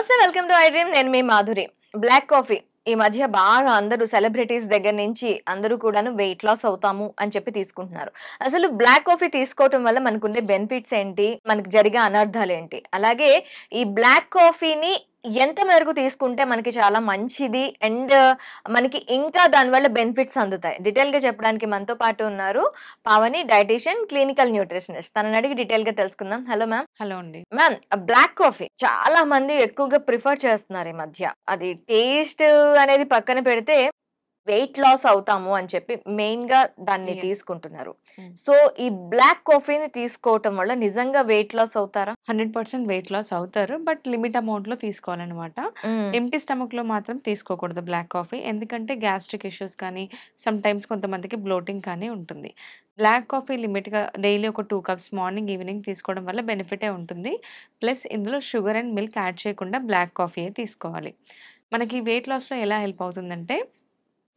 నమస్తే, welcome to I dream. నేను మీ Madhuri. Black coffee ఈ మధ్య బాగా అందరూ సెలబ్రిటీస్ దగ్గర నుంచి అందరూ కూడాను వెయిట్ లాస్ అవుతాము అని చెప్పి తీసుకుంటున్నారు. అసలు బ్లాక్ కాఫీ తీసుకోవటం వల్ల మనకుండే బెనిఫిట్స్ ఏంటి? మనకు జరిగే అనర్థాలు ఏంటి? అలాగే ఈ బ్లాక్ కాఫీని ఎంత మేరకు తీసుకుంటే మనకి చాలా మంచిది అండ్ మనకి ఇంకా దానివల్ల బెనిఫిట్స్ అందుతాయి. డీటెయిల్‌గా చెప్పడానికి మనతో పాటు ఉన్నారు పావని, డైటీషియన్, క్లినికల్ న్యూట్రిషనిస్ట్. తనని అడిగి డీటెయిల్‌గా తెలుసుకుందాం. Hello ma'am. హలో అండి. మ్యామ్, బ్లాక్ కాఫీ చాలా మంది ఎక్కువగా ప్రిఫర్ చేస్తున్నారు ఈ మధ్య. అది టేస్ట్ అనేది పక్కన పెడితే వెయిట్ లాస్ అవుతాము అని చెప్పి మెయిన్‌గా దాన్ని యెస్. తీసుకుంటున్నారు. హ్మ్. సో, ఈ బ్లాక్ కాఫీని తీసుకోవటం వల్ల నిజంగా వెయిట్ లాస్ అవుతారా? 100% వెయిట్ లాస్ అవుతారు. బట్ లిమిట్ అమౌంట్‌లో తీసుకోవాలనమాట. హ్మ్. ఎంప్టీ స్టమక్‌లో మాత్రం తీసుకోకూడదు బ్లాక్ కాఫీ. ఎందుకంటే గ్యాస్ట్రిక్ ఇష్యూస్ కానీ, సమ్‌టైమ్స్ కొంతమందికి బ్లోటింగ్ కానీ ఉంటుంది. బ్లాక్ కాఫీ లిమిట్‌గా డైలీ ఒక 2 కప్స్ మార్నింగ్, ఈవినింగ్ తీసుకోవడం వల్ల బెనిఫిటే ఉంటుంది. ప్లస్ ఇందులో షుగర్ అండ్ మిల్క్ యాడ్ చేయకుండా బ్లాక్ కాఫీయే తీసుకోవాలి. మనకి వెయిట్ లాస్‌లో ఎలా హెల్ప్ అవుతుందంటే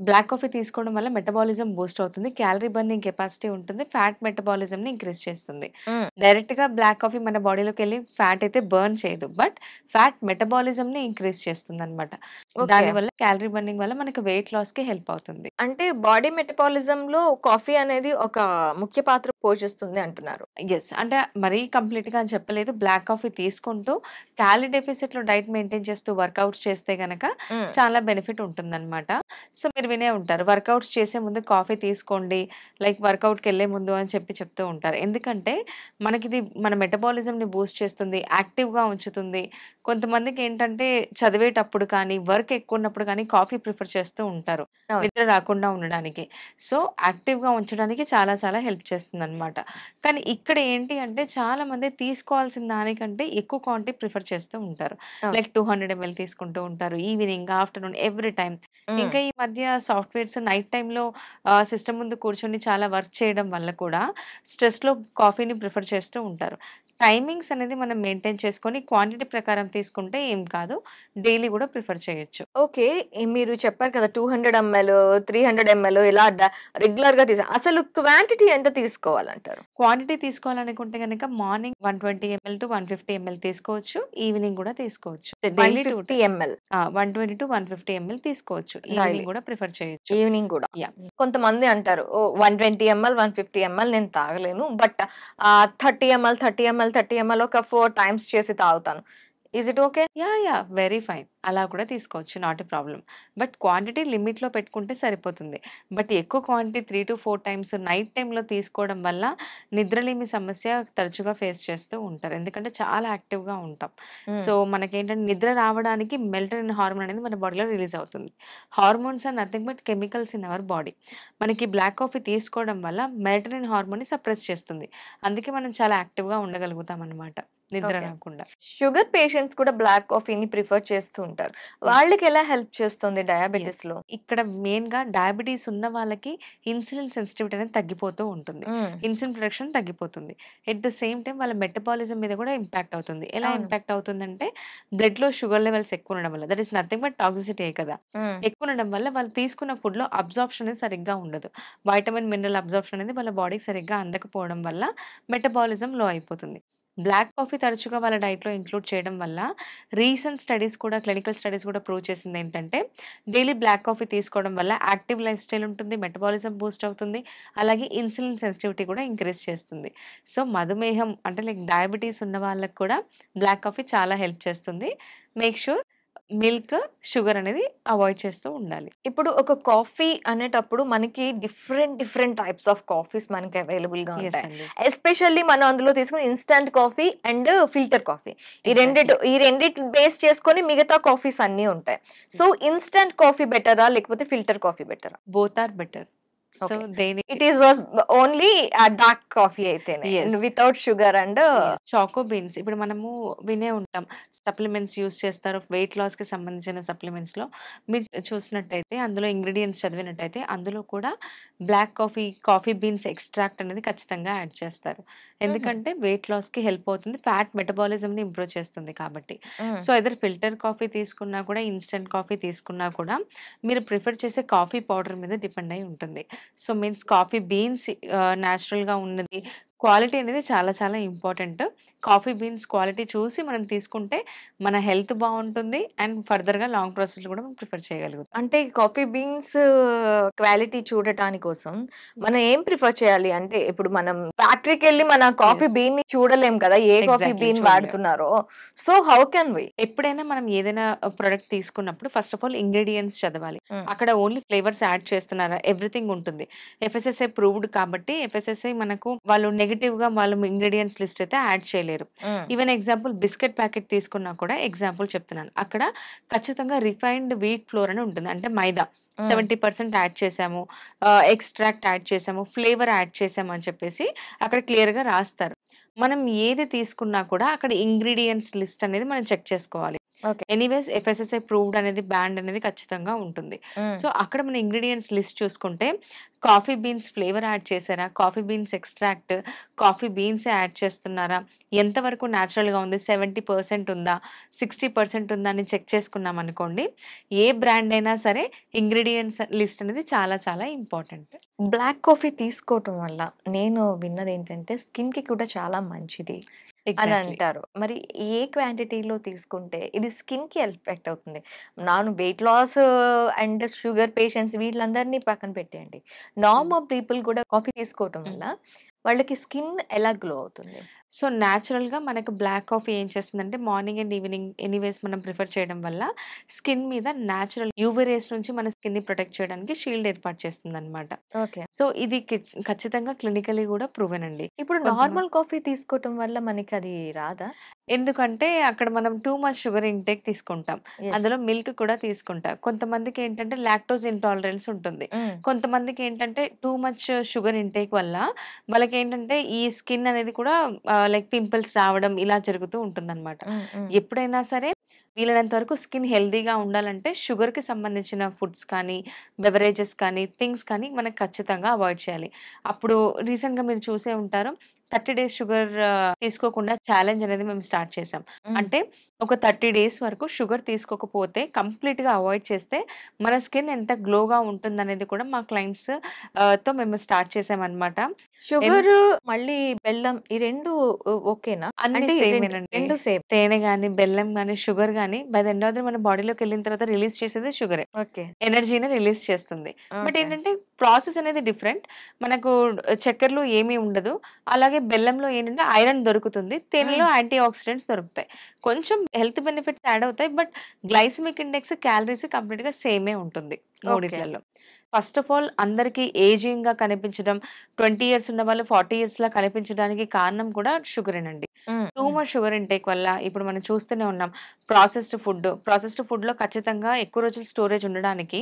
బ్లాక్ కాఫీ తీసుకోవడం వల్ల మెటబాలిజం బూస్ట్ అవుతుంది. క్యాలరీ బర్నింగ్ కెపాసిటీ ఉంటుంది. ఫ్యాట్ మెటబాలిజంని ఇంక్రీజ్ చేస్తుంది. హ్మ్. డైరెక్ట్‌గా బ్లాక్ కాఫీ మన బాడీలోకెళ్ళి ఫ్యాట్ అయితే బర్న్ చేయదు. బట్ ఫ్యాట్ మెటబాలిజంని ఇంక్రీజ్ చేస్తుందనమాట. ఓకే. దానివల్ల క్యాలరీ బర్నింగ్ వల్ల మనకు వెయిట్ లాస్‌కి హెల్ప్ అవుతుంది. అంటే బాడీ మెటబాలిజంలో కాఫీ అనేది ఒక ముఖ్య పాత్ర పోషిస్తుంది అంటున్నారు. యెస్. అంటే మరీ కంప్లీట్‌గా అని చెప్పలేదు. బ్లాక్ కాఫీ తీసుకుంటూ క్యాలరీ డెఫిసిట్‌లో డైట్ మెయింటైన్ చేస్తూ వర్కౌట్స్ చేస్తే గనక హ్మ్. చాలా బెనిఫిట్ ఉంటుందనమాట. సో, మీరు వినే ఉంటారు. వర్కౌట్స్ చేసే ముందు కాఫీ తీసుకోండి. లైక్ వర్కౌట్‌కెళ్ళే ముందు అని చెప్పి చెప్తూ ఉంటారు. ఎందుకంటే మనకిది మన మెటబాలిజంని బూస్ట్ చేస్తుంది. యాక్టివ్‌గా ఉంచుతుంది. కొంతమందికేంటంటే చదివేటప్పుడు కానీ, వర్క్ ఎక్కువున్నప్పుడు కానీ కాఫీ ప్రిఫర్ చేస్తూ ఉంటారు. అవును. నిద్ర రాకుండా ఉండడానికి. సో, యాక్టివ్‌గా ఉంచడానికి చాలా చాలా హెల్ప్ చేస్తుందనమాట. కానీ ఇక్కడ ఏంటి అంటే చాలామంది తీసుకోవాల్సిన దానికంటే ఎక్కువ క్వాంటిటీ ప్రిఫర్ చేస్తూ ఉంటారు. ఓకే. లైక్ 200 ఎంఎల్ తీసుకుంటూ ఉంటారు. Evening, afternoon every time. హ్మ్. ఇంకా ఈ మధ్య సాఫ్ట్‌వేర్స్ నైట్ టైమ్‌లో సిస్టమ్ ముందు కూర్చొని చాలా వర్క్ చేయడం వల్ల కూడా స్ట్రెస్‌లో కాఫీని ప్రిఫర్ చేస్తూ ఉంటారు. టైమింగ్స్ అనేది మనం మెయింటైన్ చేసుకొని క్వాంటిటీ ప్రకారం తీసుకుంటే ఏం కాదు. డైలీ కూడా ప్రిఫర్ చేయొచ్చు. ఓకే. మీరు చెప్పారు కదా! 200 ఎంఎల్, 300 ఎంఎల్ ఇలా రెగ్యులర్‌గా అసలు క్వాంటిటీ ఎంత తీసుకోవాలంటారు? క్వాంటిటీ తీసుకోవాలనుకుంటే గనక మార్నింగ్ 120 ఎంఎల్ టు 150 ఎంఎల్ తీసుకోవచ్చు. ఈవినింగ్ గూడా తీసుకోవచ్చు. డైలీ 2 150 ఎంఎల్ 120-150 ఎంఎల్ తీసుకోవచ్చు. డైలీ. ఈవినింగ్ గూడా ప్రిఫర్ చేయొచ్చు. ఈవినింగ్ గూడా. యాహ్! కొంతమంది అంటారు, ఓహ్! 120 ఎంఎల్, 150 ఎంఎల్ నేను తాగలేను. బట్ 30 ఎంఎల్, 30 ఎంఎల్, 30 ఎంఎల్ ఒక 4 టైమ్స్ చేసి తాగుతాను. Is it okay? Yeah! Very fine. అలా కూడా తీసుకోవచ్చు. Not a problem. But quantity లిమిట్‌లో పెట్టుకుంటే సరిపోతుంది. బట్ ఎక్కువ క్వాంటిటీ 3-4 టైమ్స్ నైట్ టైమ్‌లో తీసుకోవడం వల్ల నిద్రలేమి సమస్య తరచుగా ఫేస్ చేస్తూ ఉంటారు. ఎందుకంటే చాలా యాక్టివ్‌గా ఉంటాం. హ్మ్. సో, మనకేంటంటే నిద్ర రావడానికి మెలటోనిన్ హార్మోన్ అనేది మన బాడీలో రిలీజ్ అవుతుంది. Hormones are nothing but chemicals in our body. మనకి బ్లాక్ కాఫీ తీసుకోవడం వల్ల మెలటోనిన్ హార్మోన్‌ని సప్రెస్ చేస్తుంది. అందుకే మనం చాలా యాక్టివ్‌గా ఉండగలుగుతామనమాట నిద్ర ఓకే. రాకుండా. షుగర్ పేషెంట్స్ కూడా బ్లాక్ కాఫీని ప్రిఫర్ చేస్తూ ఉంటారు. యాహ్! వాళ్ళకెలా హెల్ప్ చేస్తుంది యెస్. డయాబెటిస్‌లో? ఇక్కడ మెయిన్‌గా డయాబెటీస్ ఉన్న వాళ్ళకి ఇన్సులిన్ సెన్సిటివిటీ అనేది తగ్గిపోతూ ఉంటుంది. హ్మ్. ఇన్సులిన్ ప్రొడక్షన్ తగ్గిపోతుంది. ఎట్ ద సేమ్ టైమ్ వాళ్ళ మెటబాలిజం మీద కూడా ఇంపాక్ట్ అవుతుంది. ఎలా అవును. ఇంపాక్ట్ అవుతుందంటే బ్లడ్‌లో షుగర్ లెవెల్స్ ఎక్కువ ఉండడం వల్ల దట్ ఈస్ నథింగ్ బట్ టాక్సిసిటీయే కదా! హ్మ్. ఎక్కువ ఉండడం వల్ల వాళ్ళు తీసుకున్న ఫుడ్‌లో అబ్సార్ప్షన్ అనేది సరిగ్గా ఉండదు. వైటమిన్, మినరల్ అబ్సార్ప్షన్ అనేది వాళ్ళ బాడీకి సరిగ్గా అందకపోవడం వల్ల మెటబాలిజం లో అయిపోతుంది. బ్లాక్ కాఫీ తరచుగా వాళ్ళ డైట్‌లో ఇంక్లూడ్ చేయడం వల్ల రీసెంట్ స్టడీస్ కూడా క్లినికల్ స్టడీస్ కూడా ప్రూవ్ చేసిందేంటంటే డైలీ బ్లాక్ కాఫీ తీసుకోవడం వల్ల యాక్టివ్ లైఫ్ స్టైల్ ఉంటుంది. మెటబాలిజం బూస్ట్ అవుతుంది. అలాగే ఇన్సులిన్ సెన్సిటివిటీ కూడా ఇంక్రీజ్ చేస్తుంది. సో, మధుమేహం అంటే లైక్ డయాబెటీస్ ఉన్న వాళ్ళకి కూడా బ్లాక్ కాఫీ చాలా హెల్ప్ చేస్తుంది. మేక్ ష్యూర్ మిల్క్, షుగర్ అనేది అవాయిడ్ చేస్తూ ఉండాలి. ఇప్పుడు ఒక కాఫీ అనేటప్పుడు మనకి డిఫరెంట్ టైప్స్ ఆఫ్ కాఫీస్ మనకి అవైలబుల్‌గా యెస్ ఉంటాయి. అండి. ఎస్పెషల్లీ మనం అందులో తీసుకునే instant coffee and filter coffee. Exactly. ఈ రెండిటిని బేస్ చేసుకొని మిగతా కాఫీస్ అన్నీ ఉంటాయి. సో, ఇన్‌స్టాంట్ కాఫీ బెటరా? లేకపోతే ఫిల్టర్ కాఫీ బెటరా? Both are better. So, okay. దేనికి it is was only dark coffee అయితేనే. Yes. Without sugar and choco beans ఇప్పుడు మనము వినే ఉంటాం. సప్లిమెంట్స్ యూజ్ చేస్తారు. వెయిట్ లాస్‌కి సంబంధించిన సప్లిమెంట్స్‌లో మీరు చూసినట్టయితే అందులో ఇంగ్రీడియెంట్స్ చదివినట్టయితే అందులో కూడా black coffee, coffee beans extract అనేది ఖచ్చితంగా యాడ్ చేస్తారు. హుహు. ఎందుకంటే వెయిట్ లాస్‌కి హెల్ప్ అవుతుంది. ఫ్యాట్ మెటబాలిజంని ఇంప్రూవ్ చేస్తుంది కాబట్టి. హ్మ్. సో, ఐదర్ ఫిల్టర్ కాఫీ తీసుకున్నా కూడా, ఇన్‌స్టంట్ కాఫీ తీసుకున్నా కూడా మీరు ప్రిఫర్ చేసే కాఫీ పౌడర్ మీద డిపెండ్ అయి ఉంటుంది. సో, మీన్స్ కాఫీ బీన్స్ నేచురల్‌గా ఉన్నది క్వాలిటీ అనేది చాలా చాలా ఇంపార్టెంట్. కాఫీ బీన్స్ క్వాలిటీ చూసి మనం తీసుకుంటే మన హెల్త్ బావుంటుంది. అండ్ ఫర్దర్‌గా లాంగ్ ప్రాసెస్‌లో కూడా మనం ప్రిఫర్ చేయగలుగుతాం. అంటే కాఫీ బీన్స్ క్వాలిటీ చూడటాని కోసం మనం ఏం ప్రిఫర్ చేయాలి? అంటే ఇప్పుడు మనం ఫ్యాక్టరీకెళ్ళి మన కాఫీ యెస్. బీన్‌ని చూడలేం కదా! ఏ కాఫీ ఎగ్జాక్ట్‌లీ బీన్ చూడలేం. వాడుతున్నారో. So, how can we? ఎప్పుడైనా మనం ఏదైనా ప్రొడక్ట్ తీసుకున్నప్పుడు ఫస్ట్ ఆఫ్ ఆల్ ఇంగ్రీడియెంట్స్ చదవాలి. హ్మ్. అక్కడ ఓన్లీ ఫ్లేవర్స్ యాడ్ చేస్తున్నారా? ఎవ్రీథింగ్ ఉంటుంది. ఎఫ్ఎస్ఎస్ఐ ప్రూవ్డ్ కాబట్టి ఎఫ్ఎస్ఎస్ఐ మనకు వాళ్ళు నెగెటివ్‌గా వాళ్ళు ఇంగ్రీడియెంట్స్ లిస్ట్ అయితే యాడ్ చేయలేరు. హ్మ్. ఈవెన్ ఎగ్జాంపుల్ బిస్కెట్ ప్యాకెట్ తీసుకున్నా కూడా ఎగ్జాంపుల్ చెప్తున్నాను. అక్కడ ఖచ్చితంగా రిఫైన్డ్ వీట్ ఫ్లోర్ అని ఉంటుంది. అంటే మైదా హ్మ్. 70% యాడ్ చేశాము. ఎక్స్ట్రాక్ట్ యాడ్ చేశాము. ఫ్లేవర్ యాడ్ చేశాము అని చెప్పేసి అక్కడ క్లియర్‌గా రాస్తారు. మనం ఏది తీసుకున్నా కూడా అక్కడ ఇంగ్రీడియెంట్స్ లిస్ట్ అనేది మనం చెక్ చేసుకోవాలి. ఓకే. ఎనీవేస్ ఎఫ్ఎస్ఎస్ఐ ప్రూవ్డ్ అనేది బ్యాన్ అనేది ఖచ్చితంగా ఉంటుంది. హ్మ్. సో, అక్కడ మన ఇంగ్రీడియెంట్స్ లిస్ట్ చూసుకుంటే కాఫీ బీన్స్ ఫ్లేవర్ యాడ్ చేశారా? కాఫీ బీన్స్ ఎక్స్ట్రాక్ట్, కాఫీ బీన్సే యాడ్ చేస్తున్నారా? ఎంతవరకు నేచురల్‌గా ఉంది? 70% ఉందా? 60% ఉందా? అని చెక్ చేసుకున్నామనుకోండి. ఏ బ్రాండ్ అయినా సరే ఇంగ్రీడియెంట్స్ లిస్ట్ అనేది చాలా చాలా ఇంపార్టెంట్. బ్లాక్ కాఫీ తీసుకోవటం వల్ల నేను విన్నదేంటంటే స్కిన్‌కి కూడా చాలా మంచిది అని ఎగ్జాక్ట్‌లీ. అంటారు. మరి ఏ క్వాంటిటీలో తీసుకుంటే ఇది స్కిన్‌కి ఎఫెక్ట్ అవుతుంది? Weight loss and sugar patients వీళ్ళందరినీ పక్కన పెట్టేయండి. హ్మ్. నార్మల్ పీపుల్ కూడా కాఫీ తీసుకోవటం హ్మ్. వల్ల వాళ్ళకి స్కిన్ ఎలా గ్లో అవుతుంది? సో, నేచురల్‌గా మనకు బ్లాక్ కాఫీ ఏం చేస్తుందంటే మార్నింగ్ అండ్ ఈవినింగ్ ఎనీవేస్ మనం ప్రిఫర్ చేయడం వల్ల స్కిన్ మీద నేచురల్ యూవీ రేస్ నుంచి మన స్కిన్‌ని ప్రొటెక్ట్ చేయడానికి షీల్డ్ ఏర్పాటు చేస్తుందనమాట. ఓకే. సో, ఇది ఖచ్చితంగా క్లినికల్లీ గూడా ప్రూవెన్ అండి. ఇప్పుడు కొంతమంది నార్మల్ కాఫీ తీసుకోవటం వల్ల మనకది రాదా? ఎందుకంటే అక్కడ మనం టూ మచ్ షుగర్ ఇంటేక్ తీసుకుంటాం. యెస్. అందులో మిల్క్ కూడా తీసుకుంటాం. కొంతమందికేంటంటే లాక్టోజ్ ఇంటాలరెన్స్ ఉంటుంది. హ్మ్. కొంతమందికేంటంటే టూ మచ్ షుగర్ ఇంటేక్ వల్ల వాళ్ళకేంటంటే ఈ స్కిన్ అనేది కూడా లైక్ పింపుల్స్ రావడం ఇలా జరుగుతూ ఉంటుందనమాట. హ్మ్. హ్మ్. ఎప్పుడైనా సరే వీలైనంత వరకు స్కిన్ హెల్తీగా ఉండాలంటే షుగర్‌కి సంబంధించిన ఫుడ్స్ కానీ, బెవరేజెస్ కానీ, థింగ్స్ కానీ మనకు ఖచ్చితంగా అవాయిడ్ చేయాలి. అప్పుడు రీసెంట్‌గా మీరు చూసే ఉంటారు 30 డేస్ షుగర్ తీసుకోకుండా ఛాలెంజ్ అనేది మేము స్టార్ట్ చేసాం. హ్మ్. అంటే ఒక 30 డేస్ వరకు షుగర్ తీసుకోకపోతే కంప్లీట్‌గా అవాయిడ్ చేస్తే మన స్కిన్ ఎంత గ్లోగా ఉంటుందనేది కూడా మా క్లయింట్స్ తో మేము స్టార్ట్ చేసామనమాట. ఎన్ షుగరు, మళ్ళీ బెల్లం ఈ 2 ఓకేనా? అన్నీ అంటే ఈ 2, సేమేనండి. 2 సేమ్. తేనె గాని, బెల్లం గాని, షుగర్ గాని by the end of the మన బాడీలోకెళ్ళిన తర్వాత రిలీజ్ చేసేది షుగరే. ఓకే. ఎనర్జీని రిలీజ్ చేస్తుంది. But okay. ఏంటంటే ప్రాసెస్ అనేది డిఫరెంట్. మనకు చక్కెరలో ఏమీ ఉండదు. అలాగే బెల్లంలో ఏంటంటే ఐరన్ దొరుకుతుంది. హ్మ్. తేనెలో యాంటీ ఆక్సిడెంట్స్ దొరుకుతాయి. కొంచెం హెల్త్ బెనిఫిట్స్ యాడ్ అవుతాయి. బట్ గ్లైసెమిక్ ఇండెక్స్, క్యాలరీస్ కంప్లీట్‌గా సేమే ఉంటుంది ఓకే. మూడిట్లలో. ఫస్ట్ ఆఫ్ ఆల్ అందరికి ఏజింగ్‌గా కనిపించడం, 20 ఇయర్స్ ఉన్నవాళ్ళు 40 ఇయర్స్‌లా కనిపించడానికి కారణం కూడా షుగరేనండి. హ్మ్. టూ హ్మ్. మచ్ షుగర్ ఇంటేక్ వల్ల ఇప్పుడు మనం చూస్తూనే ఉన్నాం. ప్రాసెస్డ్ ఫుడ్‌లో ఖచ్చితంగా ఎక్కువ రోజులు స్టోరేజ్ ఉండడానికి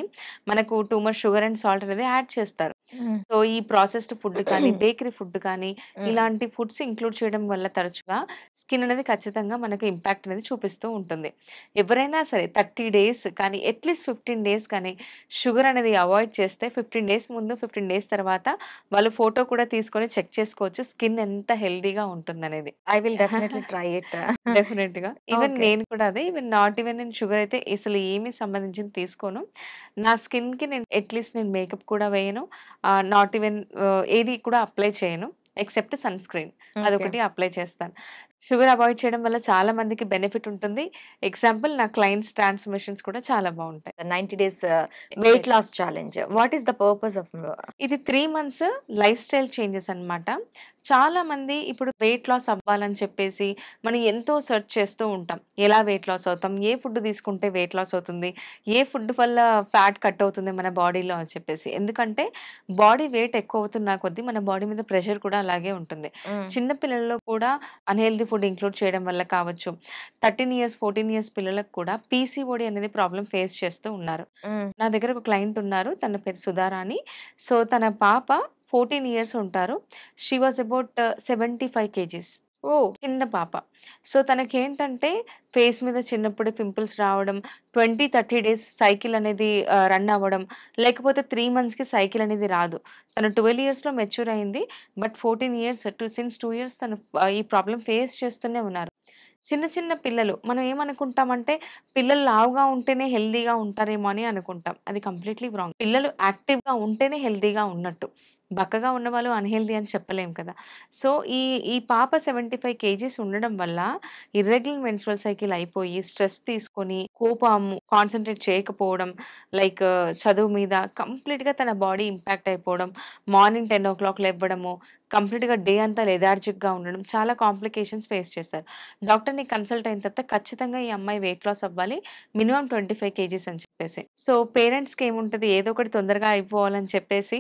మనకు too much sugar and salt అనేది యాడ్ చేస్తారు. హ్మ్. సో, ఈ ప్రాసెస్డ్ ఫుడ్ కానీ, బేకరీ ఫుడ్ కానీ హ్మ్. ఇలాంటి ఫుడ్స్ ఇంక్లూడ్ చేయడం వల్ల తరచుగా స్కిన్ అనేది ఖచ్చితంగా మనకు ఇంపాక్ట్ అనేది చూపిస్తూ ఉంటుంది. ఎవరైనా సరే 30 డేస్ కానీ అట్‌లీస్ట్ 15 డేస్ కానీ షుగర్ అనేది అవాయిడ్ చేస్తే 15 డేస్ ముందు, 15 డేస్ తర్వాత వాళ్ళు ఫోటో కూడా తీసుకొని చెక్ చేసుకోవచ్చు. స్కిన్ ఎంత హెల్తీగా ఉంటుందనేది. I will definitely try it. డెఫినెట్‌గా. Even okay. నేను కూడా అదే. ఈవెన్ నాట్ ఈవెన్ నేను షుగర్ అయితే అసలు ఏమి సంబంధించింది తీసుకోను. నా స్కిన్‌కి నేను అట్‌లీస్ట్ నేను మేకప్ కూడా వేయను. నాట్ ఈవెన్ ఏది కూడా అప్లై చేయను. Except sunscreen. ఓకే. అదొకటి అప్లై చేస్తాను. షుగర్ అవాయిడ్ చేయడం వల్ల చాలా మందికి బెనిఫిట్ ఉంటుంది. ఎగ్జాంపుల్ నా క్లయింట్స్ ట్రాన్స్‌ఫర్మేషన్స్ కూడా చాలా బావుంటాయి. 90 days weight exactly. Loss challenge. What is the purpose of ఇది 3 మంత్స్ లైఫ్ స్టైల్ చేంజెస్ అన్నమాట. చాలామంది ఇప్పుడు వెయిట్ లాస్ అవ్వాలని చెప్పేసి మనం ఎంతో సెర్చ్ చేస్తూ ఉంటాం. ఎలా వెయిట్ లాస్ అవుతాం? ఏ ఫుడ్ తీసుకుంటే వెయిట్ లాస్ అవుతుంది? ఏ ఫుడ్ వల్ల ఫ్యాట్ కట్ అవుతుంది మన బాడీలో అని చెప్పేసి. ఎందుకంటే బాడీ వెయిట్ ఎక్కువ అవుతున్న కొద్దీ మన బాడీ మీద ప్రెషర్ కూడా అలాగే ఉంటుంది. హ్మ్. చిన్న పిల్లల్లో కూడా అన్‌హెల్తీ ఫుడ్ ఇంక్లూడ్ చేయడం వల్ల కావచ్చు. 13 ఇయర్స్, 14 ఇయర్స్ పిల్లలకు కూడా పీసీఓడీ అనేది ప్రాబ్లమ్ ఫేస్ చేస్తూ ఉన్నారు. హ్మ్. నా దగ్గర ఒక క్లయింట్ ఉన్నారు. తన పేరు సుధార అని. సో, తన పాప 14 ఇయర్స్ ఉంటారు. She was about 75 kgs. Oh! చిన్న పాప. సో, తనకేంటంటే ఫేస్ మీద చిన్నప్పుడే పింపుల్స్ రావడం, 20, 30 డేస్ సైకిల్ అనేది రన్ అవ్వడం, లేకపోతే 3 మంత్స్‌కి సైకిల్ అనేది రాదు. తను 12 ఇయర్స్‌లో మెచ్యూర్ అయింది. బట్ 14 ఇయర్స్ సిన్స్ 2 ఇయర్స్ తను ఈ ప్రాబ్లమ్ ఫేస్ చేస్తూనే ఉన్నారు. చిన్న చిన్న పిల్లలు మనం ఏమనుకుంటామంటే పిల్లలు లావుగా ఉంటేనే హెల్తీగా ఉంటారేమో అని అనుకుంటాం. అది కంప్లీట్‌లీ రాంగ్. పిల్లలు యాక్టివ్‌గా ఉంటేనే హెల్తీగా ఉన్నట్టు. బక్కగా ఉన్నవాళ్ళు అన్‌హెల్తీ అని చెప్పలేం కదా! సో, ఈ ఈ పాప 75 కేజీస్ ఉండడం వల్ల ఇర్రెగ్యులర్ మెన్స్ట్రువల్ సైకిల్ అయిపోయి, స్ట్రెస్ తీసుకొని, కోపము, కాన్సంట్రేట్ చేయకపోవడం, లైక్ చదువు మీద కంప్లీట్‌గా తన బాడీ ఇంపాక్ట్ అయిపోవడం, మార్నింగ్ 10:00 లెవ్వడము, కంప్లీట్‌గా డే అంతా లెథార్జిక్‌గా ఉండడం, చాలా కాంప్లికేషన్స్ ఫేస్ చేశారు. డాక్టర్‌ని కన్సల్ట్ అయిన తర్వాత ఖచ్చితంగా ఈ అమ్మాయి వెయిట్ లాస్ అవ్వాలి. మినిమమ్ 25 కేజీస్ అని చెప్పేసి. సో, పేరెంట్స్‌కి ఏముంటది ఏదో ఒకటి తొందరగా అయిపోవాలని చెప్పేసి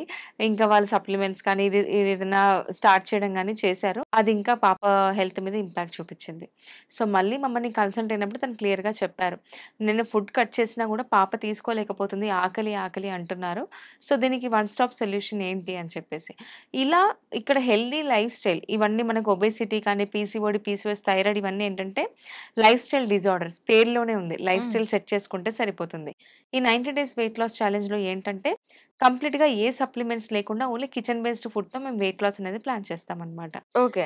ఇంకా వాళ్ళు సప్లిమెంట్స్ కానీ, ఏదైనా స్టార్ట్ చేయడం గానీ చేశారు. అది ఇంకా పాప హెల్త్ మీద ఇంపాక్ట్ చూపిచ్చింది. సో, మళ్ళీ మమ్మల్ని కన్సల్ట్ అయినప్పుడు తను క్లియర్‌గా చెప్పారు. నేను ఫుడ్ కట్ చేసినా గూడా పాప తీసుకోలేకపోతుంది. ఆకలి, ఆకలి అంటున్నారు. సో, దీనికి వన్ స్టాప్ సొల్యూషన్ ఏంటి అని చెప్పేసి. ఇలా ఇక్కడ హెల్తీ లైఫ్ స్టైల్ ఇవన్నీ మనకు ఒబేసిటీ కానీ, పీసీఓడీ, పీసీఓఎస్, థైరాయిడ్ ఇవన్నీ ఏంటంటే లైఫ్ స్టైల్ డిజార్డర్స్ పేరులోనే ఉంది. లైఫ్ హ్మ్. స్టైల్ సెట్ చేసుకుంటే సరిపోతుంది. ఈ 90 డేస్ వెయిట్ లాస్ ఛాలెంజ్‌లో ఏంటంటే కంప్లీట్‌గా ఏ సప్లిమెంట్స్ లేకుండా ఓన్లీ కిచెన్ బేస్డ్ ఫుడ్‌తో మేము వెయిట్ లాస్ అనేది ప్లాన్ చేస్తామనమాట. ఓకే.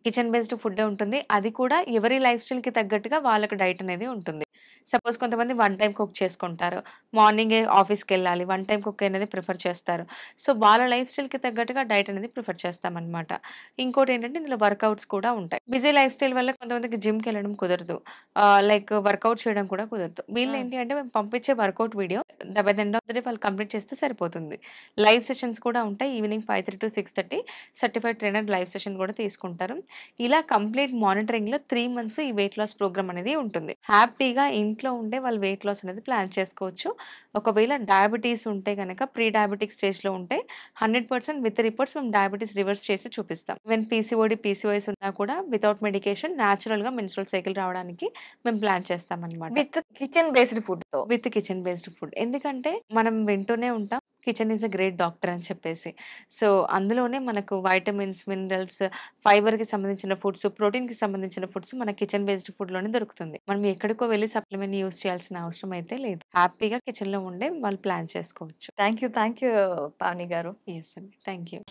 కిచెన్ బేస్డ్ ఫుడ్డే ఉంటుంది. అది కూడా ఎవరి లైఫ్ స్టైల్‌కి తగ్గట్టుగా వాళ్ళకి డైట్ అనేది ఉంటుంది. సపోజ్ కొంతమంది వన్ టైమ్ కుక్ చేసుకుంటారు. మార్నింగే ఆఫీస్‌కెళ్ళాలి. వన్ టైమ్ కుక్ అనేది ప్రిఫర్ చేస్తారు. సో, వాళ్ళ లైఫ్ స్టైల్‌కి తగ్గట్టుగా డైట్ అనేది ప్రిఫర్ చేస్తామనమాట. ఇంకోటేంటంటే ఇందులో వర్కౌట్స్ కూడా ఉంటాయి. బిజీ లైఫ్ స్టైల్ వల్ల కొంతమందికి జిమ్‌కెళ్ళడం కుదరదు. లైక్ వర్కౌట్ చేయడం కూడా కుదరదు. హ్మ్. వీళ్ళేంటి అంటే మేము పంపించే workout video by the end of the day వాళ్ళు కంప్లీట్ చేస్తే సరిపోతుంది. లైవ్ సెషన్స్ కూడా ఉంటాయి. Evening 5:30-6:30 certified trainer live session కూడా తీసుకుంటారు. ఇలా కంప్లీట్ మానిటరింగ్‌లో 3 మంత్స్ ఈ వెయిట్ లాస్ ప్రోగ్రామ్ అనేది ఉంటుంది. హ్యాపీగా ఇంట్లో ఉండే వాళ్ళు వెయిట్ లాస్ అనేది ప్లాన్ చేసుకోవచ్చు. ఒకవేళ డయాబెటీస్ ఉంటే గనక ప్రీ డయాబెటిక్ స్టేజ్‌లో ఉంటే 100% విత్ రిపోర్ట్స్ మేము డయాబెటీస్ రివర్స్ చేసి చూపిస్తాం. ఈవెన్ పీసీఓడీ, పీసీఓఎస్ ఉన్నా కూడా వితౌట్ మెడికేషన్ నేచురల్‌గా మెన్స్ట్రువల్ సైకిల్ రావడానికి మేము ప్లాన్ చేస్తామనమాట. విత్ కిచెన్ బేస్డ్ ఫుడ్‌తో. With kitchen based food. ఎందుకంటే మనం వింటూనే ఉంటాం. Kitchen is a great doctor అని చెప్పేసి. సో, అందులోనే మనకు వైటమిన్స్, మినరల్స్, ఫైబర్‌కి సంబంధించిన ఫుడ్స్, ప్రోటీన్‌కి సంబంధించిన ఫుడ్స్ మన కిచెన్ బేస్డ్ ఫుడ్‌లోనే దొరుకుతుంది. మనం ఎక్కడికో వెళ్లి సప్లిమెంట్ యూజ్ చేయాల్సిన అవసరం అయితే లేదు. హ్యాపీగా కిచెన్‌లో ఉండే వాళ్ళు ప్లాన్ చేసుకోవచ్చు. Thank you. Thank you Pavani గారు. యెస్ అండి. Thank you.